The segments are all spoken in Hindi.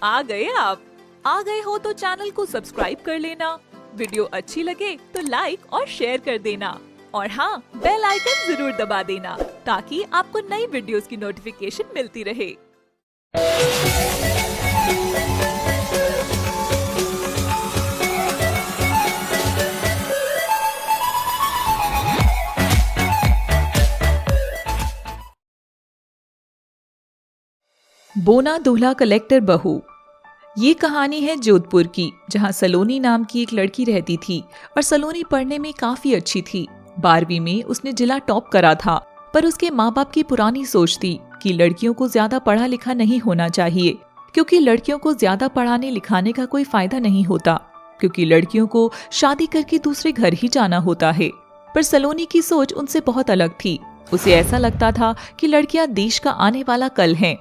आ गए आप। आ गए हो तो चैनल को सब्सक्राइब कर लेना, वीडियो अच्छी लगे तो लाइक और शेयर कर देना और हाँ, बेल आइकन जरूर दबा देना ताकि आपको नई वीडियोस की नोटिफिकेशन मिलती रहे। बोना दूल्हा कलेक्टर बहू। ये कहानी है जोधपुर की, जहाँ सलोनी नाम की एक लड़की रहती थी और सलोनी पढ़ने में काफी अच्छी थी। 12वीं में उसने जिला टॉप करा था, पर उसके माँ बाप की पुरानी सोच थी कि लड़कियों को ज्यादा पढ़ा लिखा नहीं होना चाहिए, क्योंकि लड़कियों को ज्यादा पढ़ाने लिखाने का कोई फायदा नहीं होता, क्योंकि लड़कियों को शादी करके दूसरे घर ही जाना होता है। पर सलोनी की सोच उनसे बहुत अलग थी। उसे ऐसा लगता था कि लड़कियां देश का आने वाला कल हैं,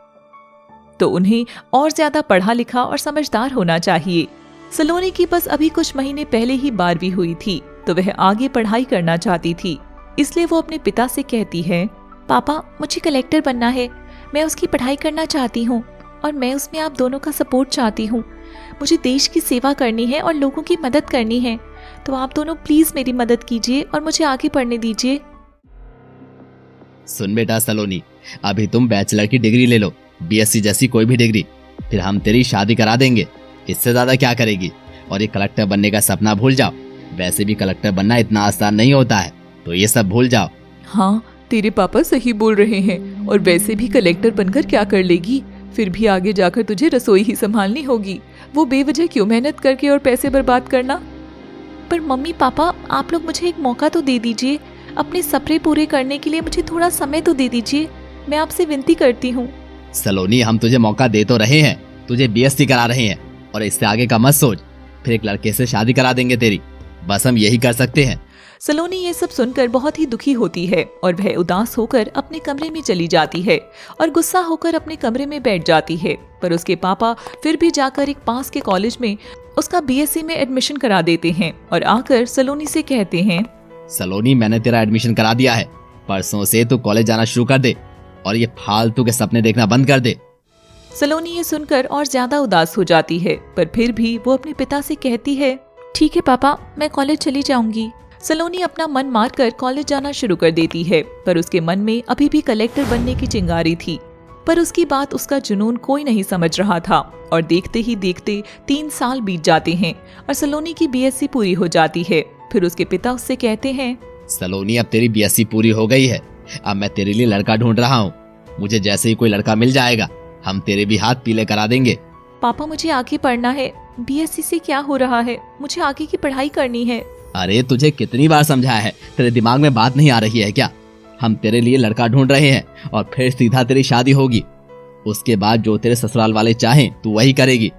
तो उन्हें और ज्यादा पढ़ा लिखा और समझदार होना चाहिए। सलोनी की बस अभी कुछ महीने पहले ही 12वीं हुई थी, तो वह आगे पढ़ाई करना चाहती थी। इसलिए वो अपने पिता से कहती है, पापा मुझे कलेक्टर बनना है, मैं उसकी पढ़ाई करना चाहती हूँ और मैं उसमें आप दोनों का सपोर्ट चाहती हूँ। मुझे देश की सेवा करनी है और लोगों की मदद करनी है, तो आप दोनों प्लीज मेरी मदद कीजिए और मुझे आगे पढ़ने दीजिए। सुन बेटा सलोनी, अभी तुम बैचलर की डिग्री ले लो, बीएससी जैसी कोई भी डिग्री, फिर हम तेरी शादी करा देंगे। इससे ज्यादा क्या करेगी? और ये कलेक्टर बनने का सपना भूल जाओ। वैसे भी कलेक्टर बनना इतना आसान नहीं होता है, तो ये सब भूल जाओ। हाँ, तेरे पापा सही बोल रहे हैं। और वैसे भी कलेक्टर बनकर क्या कर लेगी? फिर भी आगे जाकर तुझे रसोई ही संभालनी होगी। वो बेवजह क्यों मेहनत करके और पैसे बर्बाद करना? पर मम्मी पापा, आप लोग मुझे एक मौका तो दे दीजिए। अपने सपने पूरे करने के लिए मुझे थोड़ा समय तो दे दीजिए। मैं आपसे विनती करती हूँ। सलोनी, हम तुझे मौका दे तो रहे हैं, तुझे बीएससी करा रहे हैं, और इससे आगे का मत सोच। फिर एक लड़के से शादी करा देंगे तेरी, बस हम यही कर सकते हैं। सलोनी ये सब सुनकर बहुत ही दुखी होती है और वह उदास होकर अपने कमरे में चली जाती है और गुस्सा होकर अपने कमरे में बैठ जाती है। पर उसके पापा फिर भी जाकर एक पास के कॉलेज में उसका बीएससी में एडमिशन करा देते हैं और आकर सलोनी से कहते हैं, सलोनी, मैंने तेरा एडमिशन करा दिया है, परसों से तू कॉलेज जाना शुरू कर दे और ये फालतू के सपने देखना बंद कर दे। सलोनी ये सुनकर और ज्यादा उदास हो जाती है, पर फिर भी वो अपने पिता से कहती है, ठीक है पापा, मैं कॉलेज चली जाऊंगी। सलोनी अपना मन मारकर कॉलेज जाना शुरू कर देती है, पर उसके मन में अभी भी कलेक्टर बनने की चिंगारी थी। पर उसकी बात उसका जुनून कोई नहीं समझ रहा था और देखते ही देखते 3 साल बीत जाते हैं और सलोनी की बीएससी पूरी हो जाती है। फिर उसके पिता उससे कहते हैं, सलोनी, अब तेरी बीएससी पूरी हो गई है, अब मैं तेरे लिए लड़का ढूंढ रहा हूँ। मुझे जैसे ही कोई लड़का मिल जाएगा, हम तेरे भी हाथ पीले करा देंगे। पापा मुझे आगे पढ़ना है, बीएससी से क्या हो रहा है? मुझे आगे की पढ़ाई करनी है। अरे तुझे कितनी बार समझाया है, तेरे दिमाग में बात नहीं आ रही है क्या? हम तेरे लिए लड़का ढूंढ रहे हैं और फिर सीधा तेरी शादी होगी। उसके बाद जो तेरे ससुराल वाले चाहें तू वही करेगी।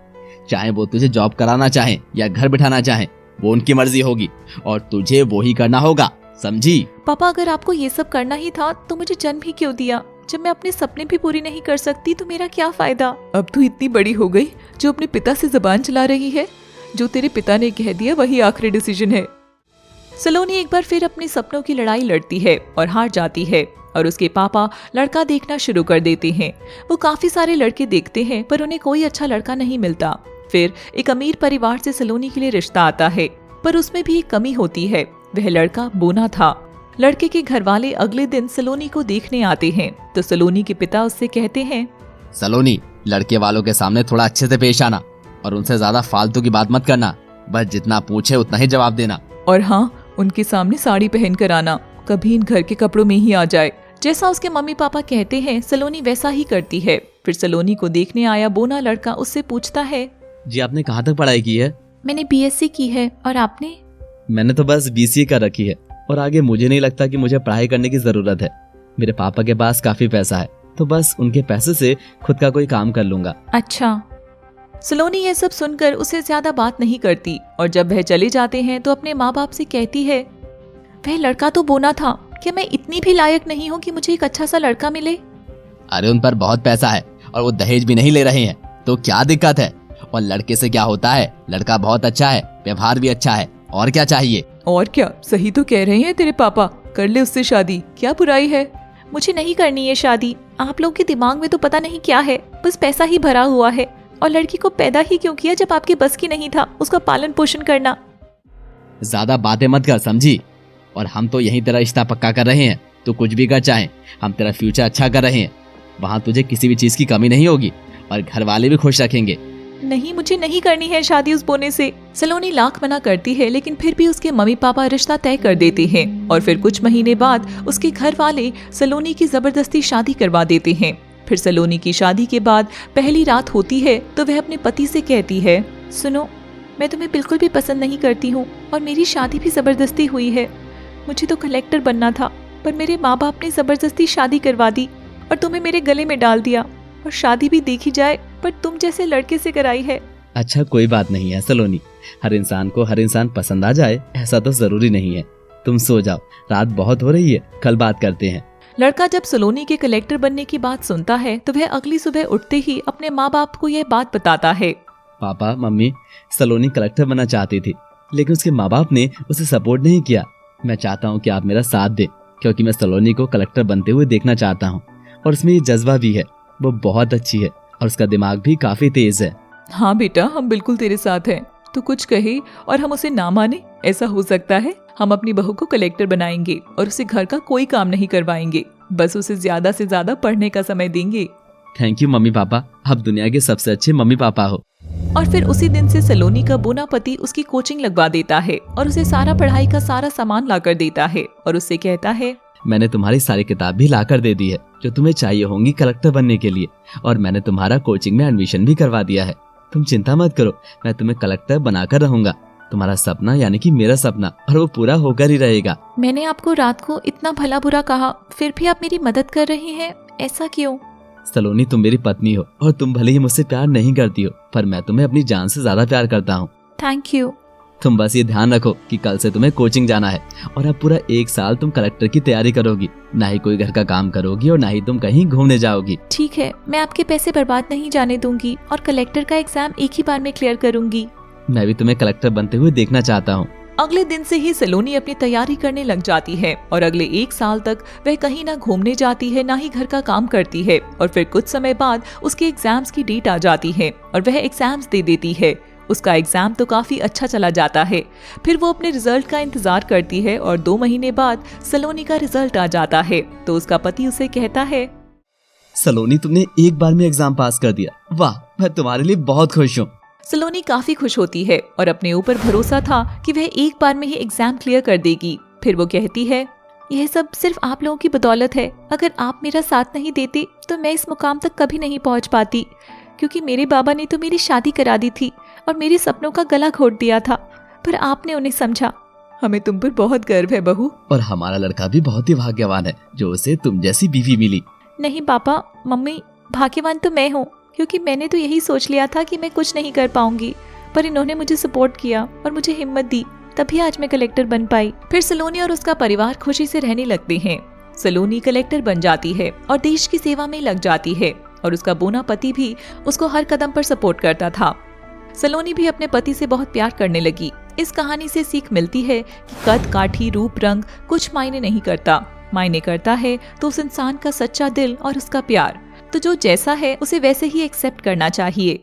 चाहे वो तुझे जॉब कराना चाहे या घर बिठाना चाहे, वो उनकी मर्जी होगी और तुझे वो ही करना होगा, समझी? पापा, अगर आपको ये सब करना ही था तो मुझे जन्म ही क्यों दिया? जब मैं अपने सपने भी पूरी नहीं कर सकती तो मेरा क्या फायदा? अब तो इतनी बड़ी हो गई जो अपने पिता से जुबान चला रही है। जो तेरे पिता ने कह दिया वही आखिरी डिसीजन है। सलोनी एक बार फिर अपने सपनों की लड़ाई लड़ती है और हार जाती है और उसके पापा लड़का देखना शुरू कर देते हैं। वो काफी सारे लड़के देखते हैं, पर उन्हें कोई अच्छा लड़का नहीं मिलता। फिर एक अमीर परिवार से सलोनी के लिए रिश्ता आता है, पर उसमें भी एक कमी होती है। वह लड़का बोना था। लड़के के घर वाले अगले दिन सलोनी को देखने आते हैं, तो सलोनी के पिता उससे कहते हैं, सलोनी, लड़के वालों के सामने थोड़ा अच्छे से पेश आना और उनसे ज्यादा फालतू की बात मत करना, बस जितना पूछे उतना ही जवाब देना। और हाँ, उनके सामने साड़ी पहन कर आना, कभी इन घर के कपड़ों में ही आ जाए। जैसा उसके मम्मी पापा कहते हैं सलोनी वैसा ही करती है। फिर सलोनी को देखने आया बोना लड़का उससे पूछता है, जी आपने कहाँ तक पढ़ाई की है? मैंने बीएससी की है, और आपने? मैंने तो बस बीसीए कर रखी है और आगे मुझे नहीं लगता कि मुझे पढ़ाई करने की जरूरत है। मेरे पापा के पास काफी पैसा है, तो बस उनके पैसे से खुद का कोई काम कर लूंगा। अच्छा। सलोनी ये सब सुनकर उसे ज्यादा बात नहीं करती और जब वह चले जाते हैं तो अपने माँ बाप से कहती है, वह लड़का तो बोना था, क्या मैं इतनी भी लायक नहीं हूँ कि मुझे एक अच्छा सा लड़का मिले? अरे उन पर बहुत पैसा है और वो दहेज भी नहीं ले रहे हैं, तो क्या दिक्कत है? और लड़के से क्या होता है, लड़का बहुत अच्छा है, व्यवहार भी अच्छा है, और क्या चाहिए? और क्या, सही तो कह रहे हैं तेरे पापा, कर ले उससे शादी, क्या बुराई है? मुझे नहीं करनी है शादी। आप लोग के दिमाग में तो पता नहीं क्या है, बस पैसा ही भरा हुआ है और लड़की को पैदा ही क्यों किया जब आपके बस की नहीं था उसका पालन पोषण करना। ज्यादा बातें मत कर समझी, और हम तो यही तेरा रिश्ता पक्का कर रहे हैं। तू कुछ भी कर चाहे, हम तेरा फ्यूचर अच्छा कर रहे हैं। वहाँ तुझे किसी भी चीज की कमी नहीं होगी और घर वाले भी खुश रखेंगे। नहीं, मुझे नहीं करनी है शादी उस बोने से। सलोनी लाख मना करती है लेकिन फिर भी उसके मम्मी पापा रिश्ता तय कर देते हैं और फिर कुछ महीने बाद उसके घर वाले सलोनी की जबरदस्ती शादी करवा देते हैं। फिर सलोनी की शादी के बाद पहली रात होती है तो वह अपने पति से कहती है, सुनो, मैं तुम्हें बिल्कुल भी पसंद नहीं करती हूँ और मेरी शादी भी जबरदस्ती हुई है। मुझे तो कलेक्टर बनना था पर मेरे माँ बाप ने जबरदस्ती शादी करवा दी और तुम्हें मेरे गले में डाल दिया, और शादी भी देखी जाए पर तुम जैसे लड़के से कराई है। अच्छा कोई बात नहीं है सलोनी, हर इंसान को हर इंसान पसंद आ जाए ऐसा तो जरूरी नहीं है। तुम सो जाओ, रात बहुत हो रही है, कल बात करते हैं। लड़का जब सलोनी के कलेक्टर बनने की बात सुनता है तो वह अगली सुबह उठते ही अपने माँ बाप को यह बात बताता है। पापा मम्मी, सलोनी कलेक्टर बनना चाहती थी लेकिन उसके माँ बाप ने उसे सपोर्ट नहीं किया। मैं चाहता हूँ कि आप मेरा साथ दें क्योंकि मैं सलोनी को कलेक्टर बनते हुए देखना चाहता हूँ और उसमें ये जज्बा भी है। वो बहुत अच्छी है और उसका दिमाग भी काफी तेज है। हाँ बेटा, हम बिल्कुल तेरे साथ हैं। तू कुछ कहे और हम उसे ना माने ऐसा हो सकता है? हम अपनी बहू को कलेक्टर बनाएंगे और उसे घर का कोई काम नहीं करवाएंगे, बस उसे ज्यादा से ज्यादा पढ़ने का समय देंगे। थैंक यू मम्मी पापा, आप दुनिया के सबसे अच्छे मम्मी पापा हो। और फिर उसी दिन से सलोनी का बोना पति उसकी कोचिंग लगवा देता है और उसे सारा पढ़ाई का सारा सामान ला कर देता है और उससे कहता है, मैंने तुम्हारी सारी किताब भी लाकर दे दी है जो तुम्हें चाहिए होंगी कलेक्टर बनने के लिए, और मैंने तुम्हारा कोचिंग में एडमिशन भी करवा दिया है। तुम चिंता मत करो, मैं तुम्हें कलेक्टर बनाकर रहूंगा। तुम्हारा सपना यानी कि मेरा सपना, और वो पूरा होकर ही रहेगा। मैंने आपको रात को इतना भला बुरा कहा, फिर भी आप मेरी मदद कर रहे हैं, ऐसा क्यों? सलोनी, तुम मेरी पत्नी हो और तुम भले ही मुझसे प्यार नहीं करती हो पर मैं तुम्हें अपनी जान से ज्यादा प्यार करता हूँ। Thank you. तुम बस ये ध्यान रखो कि कल से तुम्हें कोचिंग जाना है और अब पूरा 1 साल तुम कलेक्टर की तैयारी करोगी। ना ही कोई घर का काम करोगी और ना ही तुम कहीं घूमने जाओगी। ठीक है, मैं आपके पैसे बर्बाद नहीं जाने दूंगी और कलेक्टर का एग्जाम एक ही बार में क्लियर करूंगी। मैं भी तुम्हें कलेक्टर बनते हुए देखना चाहता हूँ। अगले दिन से ही सलोनी अपनी तैयारी करने लग जाती है और अगले 1 साल तक वह कहीं ना घूमने जाती है ना ही घर का काम करती है। और फिर कुछ समय बाद उसके एग्जाम्स की डेट आ जाती है और वह एग्जाम्स दे देती है। उसका एग्जाम तो काफी अच्छा चला जाता है। फिर वो अपने रिजल्ट का इंतजार करती है और 2 महीने बाद सलोनी का रिजल्ट आ जाता है तो उसका पति उसे कहता है, सलोनी, तुमने एक बार में एग्जाम पास कर दिया, वाह, मैं तुम्हारे लिए बहुत खुश हूँ। सलोनी काफी खुश होती है और अपने ऊपर भरोसा था कि वह एक बार में ही एग्जाम क्लियर कर देगी। फिर वो कहती है, यह सब सिर्फ आप लोगों की बदौलत है। अगर आप मेरा साथ नहीं देते तो मैं इस मुकाम तक कभी नहीं पहुंच पाती, क्योंकि मेरे बाबा ने तो मेरी शादी करा दी थी और मेरे सपनों का गला घोट दिया था, पर आपने उन्हें समझा। हमें तुम पर बहुत गर्व है बहू। और हमारा लड़का भी बहुत ही भाग्यवान है जो उसे तुम जैसी बीवी मिली। नहीं पापा मम्मी, भाग्यवान तो मैं हूँ, क्योंकि मैंने तो यही सोच लिया था कि मैं कुछ नहीं कर पाऊंगी, पर इन्होंने मुझे सपोर्ट किया और मुझे हिम्मत दी, तभी आज मैं कलेक्टर बन पाई। फिर सलोनी और उसका परिवार खुशी से रहने लगते हैं। सलोनी कलेक्टर बन जाती है और देश की सेवा में लग जाती है और उसका बोना पति भी उसको हर कदम पर सपोर्ट करता था। सलोनी भी अपने पति से बहुत प्यार करने लगी। इस कहानी से सीख मिलती है कि कद काठी रूप रंग कुछ मायने नहीं करता, मायने करता है तो उस इंसान का सच्चा दिल और उसका प्यार। तो जो जैसा है उसे वैसे ही एक्सेप्ट करना चाहिए।